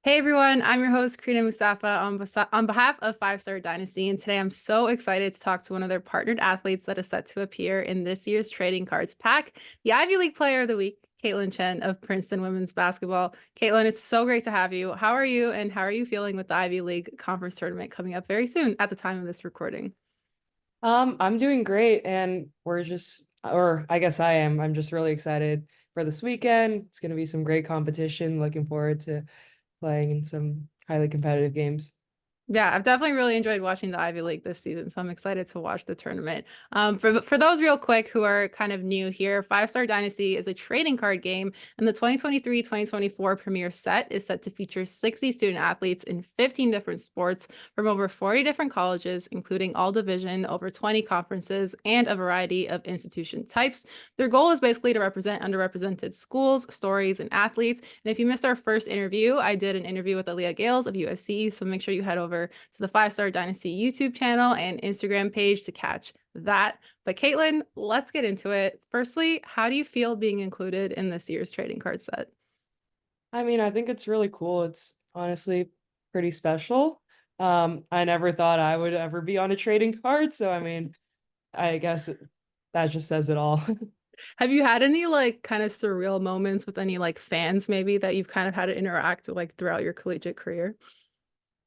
Hey everyone, I'm your host, Karina Mustafa, on behalf of Five Star Dynasty, and today I'm so excited to talk to one of their partnered athletes that is set to appear in this year's trading cards pack, the Ivy League Player of the Week, Kaitlyn Chen of Princeton women's basketball. Kaitlyn, it's so great to have you. How are you, and how are you feeling with the Ivy League conference tournament coming up very soon at the time of this recording? I'm doing great, and or I guess I am. I'm just really excited for this weekend. It's going to be some great competition. Looking forward to playing in some highly competitive games. Yeah, I've definitely really enjoyed watching the Ivy League this season, so I'm excited to watch the tournament. For those real quick who are kind of new here, Five Star Dynasty is a trading card game, and the 2023-2024 Premier Set is set to feature 60 student athletes in 15 different sports from over 40 different colleges, including all division, over 20 conferences, and a variety of institution types. Their goal is basically to represent underrepresented schools, stories, and athletes. And if you missed our first interview, I did an interview with Aaliyah Gales of USC, so make sure you head over to the Five Star Dynasty YouTube channel and Instagram page to catch that. But Kaitlyn, let's get into it. Firstly, how do you feel being included in this year's trading card set? I mean, I think it's really cool. It's honestly pretty special. I never thought I would ever be on a trading card, so I mean, I guess that just says it all. Have you had any like kind of surreal moments with any like fans maybe that you've kind of had to interact with like throughout your collegiate career?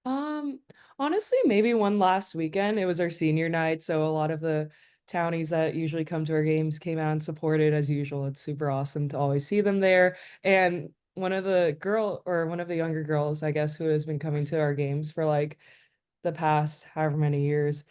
Um, Honestly, maybe one last weekend. It was our senior night, so a lot of the townies that usually come to our games came out and supported as usual. It's super awesome to always see them there. And one of the younger girls, I guess, who has been coming to our games for like the past however many years,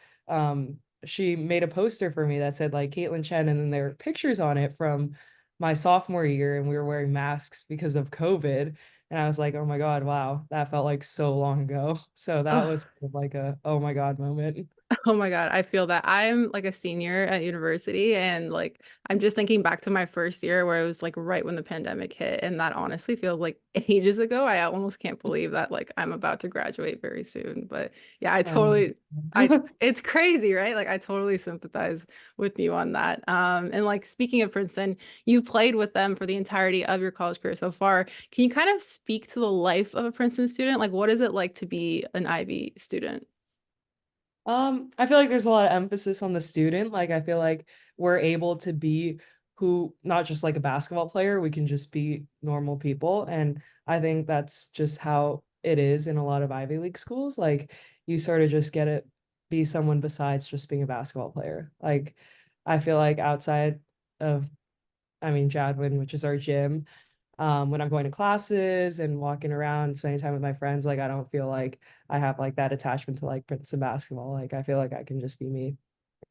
she made a poster for me that said like Kaitlyn Chen, and then there were pictures on it from my sophomore year, and we were wearing masks because of COVID. And I was like, oh my God, wow, that felt like so long ago. So that Oh, was kind of like a oh my God moment. oh my God, I feel that. I'm like a senior at university and like I'm just thinking back to my first year where it was like right when the pandemic hit and that honestly feels like ages ago. I almost can't believe that like I'm about to graduate very soon. But yeah, I Oh, totally I it's- it's crazy, right? Like I totally sympathize with you on that. And like speaking of Princeton, you played with them for the entirety of your college career so far. Can you kind of speak to the life of a Princeton student? Like what is it like to be an Ivy student? I feel like there's a lot of emphasis on the student. Like I feel like we're able to be who, not just like a basketball player, we can just be normal people. And I think that's just how it is in a lot of Ivy League schools. Like you sort of just get to be someone besides just being a basketball player. Like I feel like outside of, I mean, Jadwin, which is our gym, when I'm going to classes and walking around, spending time with my friends, like I don't feel like I have like that attachment to like Princeton basketball. Like I feel like I can just be me.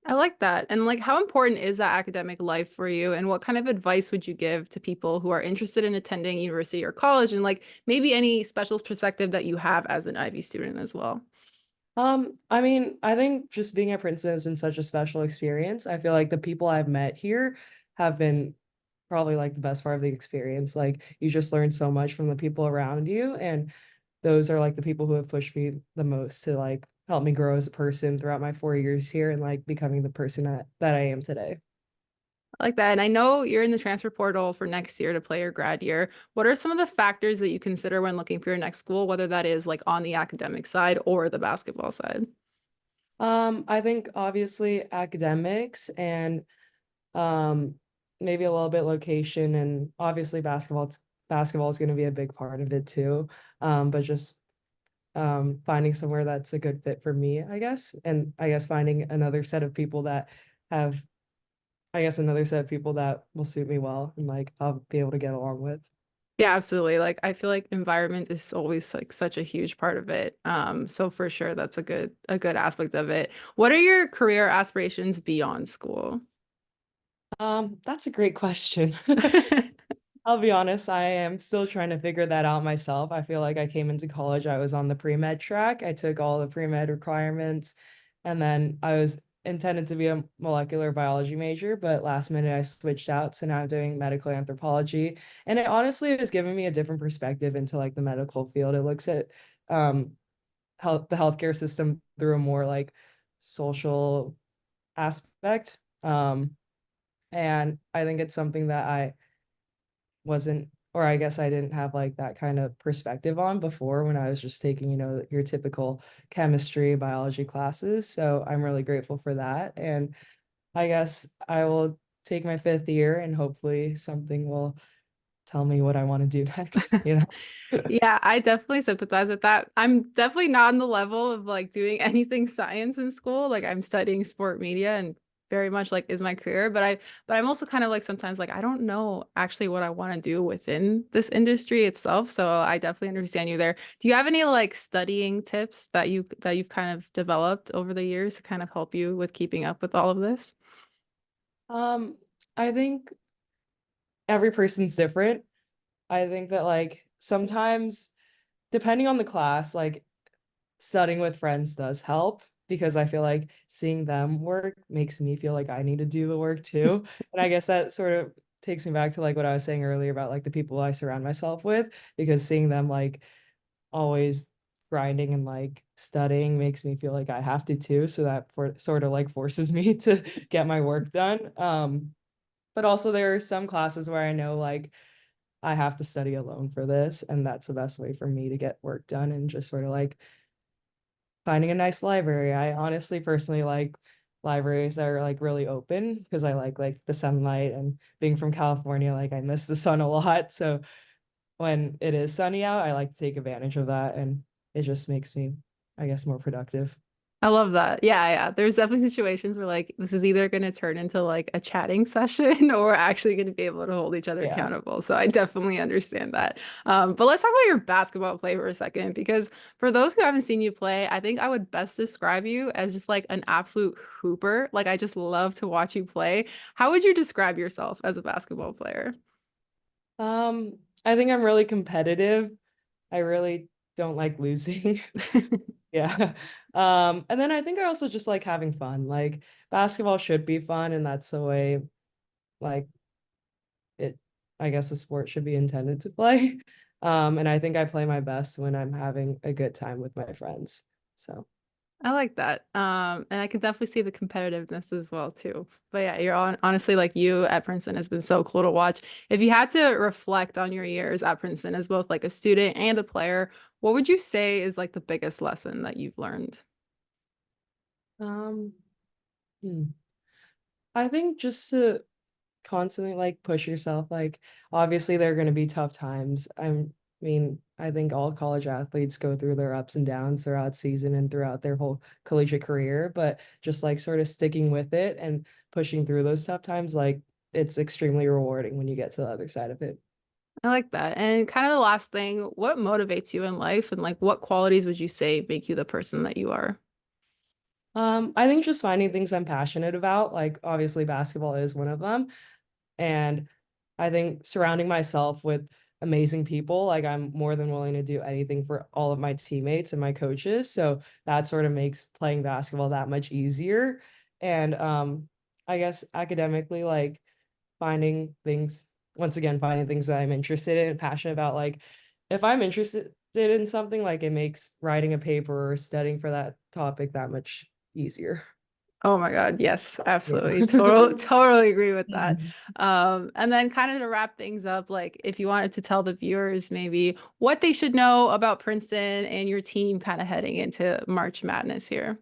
I like that. And like, how important is that academic life for you? And what kind of advice would you give to people who are interested in attending university or college? And like, maybe any special perspective that you have as an Ivy student as well? I mean, I think just being at Princeton has been such a special experience. I feel like the people I've met here have been probably like the best part of the experience. Like you just learn so much from the people around you, and those are like the people who have pushed me the most to like help me grow as a person throughout my 4 years here and like becoming the person that I am today. I like that. And I know you're in the transfer portal for next year to play your grad year. What are some of the factors that you consider when looking for your next school, whether that is like on the academic side or the basketball side? I think obviously academics and um maybe a little bit location, and obviously basketball is going to be a big part of it too. But just finding somewhere that's a good fit for me, I guess. And I guess finding another set of people that have another set of people that will suit me well and like I'll be able to get along with. Yeah, absolutely. Like I feel like environment is always like such a huge part of it. So for sure that's a good aspect of it. What are your career aspirations beyond school? That's a great question. I'll be honest, I am still trying to figure that out myself. I feel like I came into college, I was on the pre-med track. I took all the pre-med requirements, and then I was intended to be a molecular biology major, but last minute I switched out. So now I'm doing medical anthropology. And it honestly has given me a different perspective into like the medical field. It looks at the healthcare system through a more like social aspect. And I think it's something that I wasn't or I guess I didn't have like that kind of perspective on before when I was just taking, your typical chemistry, biology classes. So I'm really grateful for that. And I guess I will take my fifth year and hopefully something will tell me what I want to do next. Yeah, I definitely sympathize with that. I'm definitely not on the level of like doing anything science in school. Like I'm studying sport media and very much like is my career, but I'm also kind of like sometimes like I don't know actually what I want to do within this industry itself. So I definitely understand you there. Do you have any like studying tips that you've kind of developed over the years to kind of help you with keeping up with all of this? Um, I think every person's different. I think that like sometimes depending on the class, like studying with friends does help because I feel like seeing them work makes me feel like I need to do the work too. And I guess that sort of takes me back to like what I was saying earlier about like the people I surround myself with, because seeing them like always grinding and like studying makes me feel like I have to too. So that sort of like forces me to get my work done. But also there are some classes where I know like I have to study alone for this, and that's the best way for me to get work done and just sort of like finding a nice library. I honestly personally like libraries that are like really open because I like the sunlight, and being from California, like I miss the sun a lot. So when it is sunny out, I like to take advantage of that, and it just makes me, I guess, more productive. I love that. Yeah, yeah. There's definitely situations where like this is either going to turn into like a chatting session or actually going to be able to hold each other Yeah. accountable. So I definitely understand that. But let's talk about your basketball play for a second, because for those who haven't seen you play, I think I would best describe you as just like an absolute hooper. Like I just love to watch you play. How would you describe yourself as a basketball player? I think I'm really competitive. I really don't like losing. Yeah. And then I think I also just like having fun. Like basketball should be fun, and that's the way like it I guess a sport should be intended to play. And I think I play my best when I'm having a good time with my friends. So I like that. And I can definitely see the competitiveness as well too. But yeah, honestly like you at Princeton has been so cool to watch. If you had to reflect on your years at Princeton as both like a student and a player, what would you say is like the biggest lesson that you've learned? um hmm. I think just to constantly like push yourself. Like obviously there are going to be tough times. I think all college athletes go through their ups and downs throughout season and throughout their whole collegiate career, but just like sort of sticking with it and pushing through those tough times, like it's extremely rewarding when you get to the other side of it. I like that. And kind of the last thing, what motivates you in life and like what qualities would you say make you the person that you are? I think just finding things I'm passionate about, like obviously basketball is one of them. And I think surrounding myself with amazing people, like I'm more than willing to do anything for all of my teammates and my coaches. So that sort of makes playing basketball that much easier. And I guess academically, like finding things, once again, finding things that I'm interested in and passionate about. Like if I'm interested in something, like it makes writing a paper or studying for that topic that much easier. Oh my God, yes, Yeah. absolutely. Totally agree with that. And then kind of to wrap things up, like if you wanted to tell the viewers maybe what they should know about Princeton and your team kind of heading into March Madness here.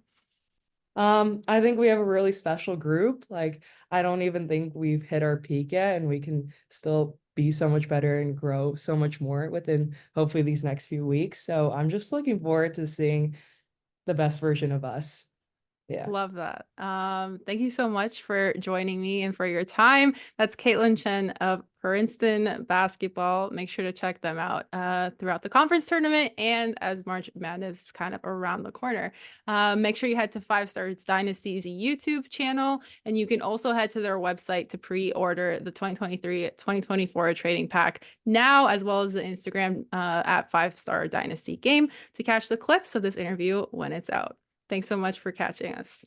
I think we have a really special group. Like, I don't even think we've hit our peak yet, and we can still be so much better and grow so much more within hopefully these next few weeks. So I'm just looking forward to seeing the best version of us. Yeah. Love that. Thank you so much for joining me and for your time. That's Kaitlyn Chen of Princeton basketball. Make sure to check them out throughout the conference tournament and as March Madness is kind of around the corner. Make sure you head to Five Star Dynasty's YouTube channel, and you can also head to their website to pre-order the 2023-2024 trading pack now, as well as the Instagram at Five Star Dynasty game to catch the clips of this interview when it's out. Thanks so much for catching us.